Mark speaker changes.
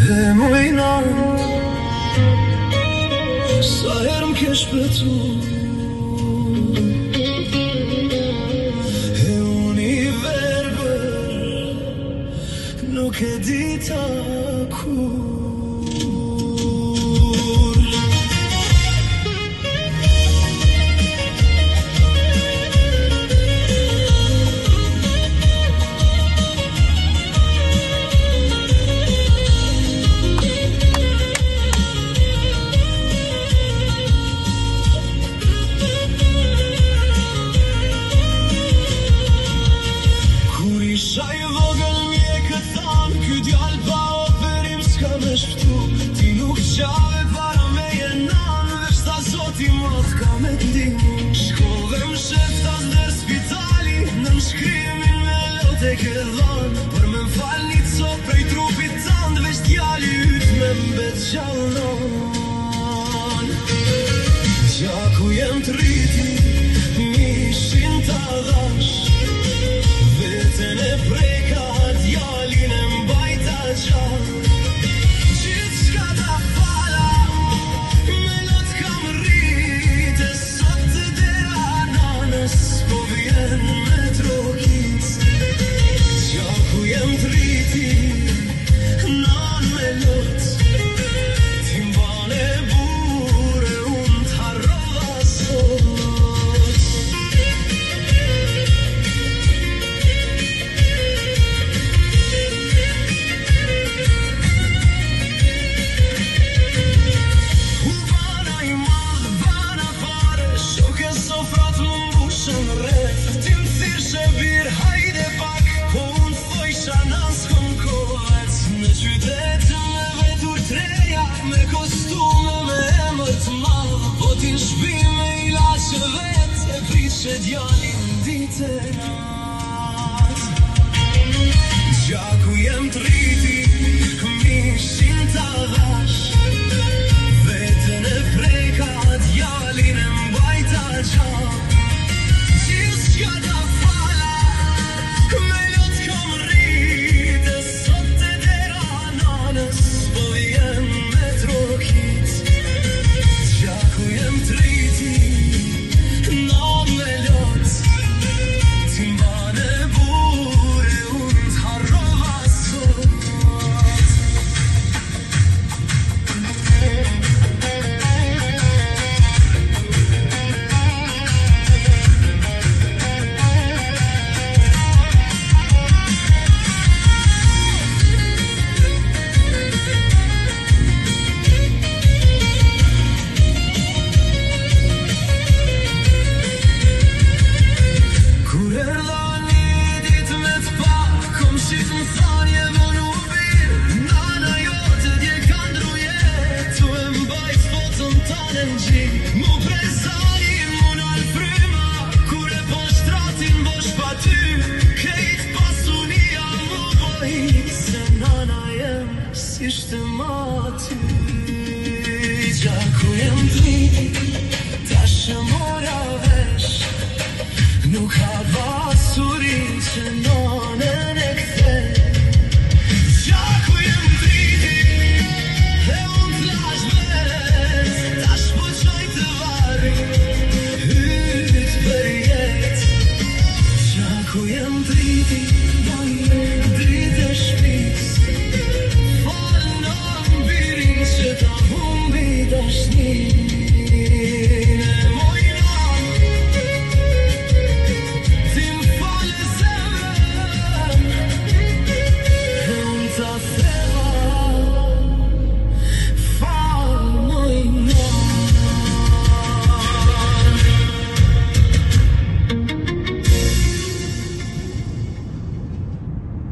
Speaker 1: E mujna sa herë m'ke shpëtu e unë i verbër nuk e dita kur. Isha I vogël mjekët thanë, ky djallë pa operim s'ka me shpëtu. Ti nuk qave para me jenanë, veç ta zoti mot ka me t'ndimu. Shkove më sheftas dhe spitali, në shkrimin me lote ke dhanë. Për me m'fal një cop prej trupit tanë, veç t'jalli yt me mbet gjallon. Gjaku jem t'riti, mishin t'a dhash, vetën e preka, djalin e mbajta gjallë. Gjithë shka ta fala, me lot kam rritë, sot të dera nanës, po vjen me trokit. Gjaku jem t'riti, nan me lot, ti mbane bure, unë t'harrova sot. Djalin dite nat Gjaku jem t'riti, mishin t'a dhash, vetën e preka, djalin e mbajta gjallë. Gjithë shka ta fala, me lot kam rritë, sot të dera nanës, po vjen me trokit. Gjaku jem t'riti, non me lot, ti mbane bure, unë t'harrova sot. Kur erdha një ditë me t'pa, kom shit më thanë je vonu birë. Nana jote dje ka ndruje, tu e mbajt fotën tane n'gjin. Mu prezani, mu nal fryma, kur e po shtratin bosh pa ty. Kejt pasunia mu bojit, se nana jem si shte ma ty. Gjaku jem t'riti,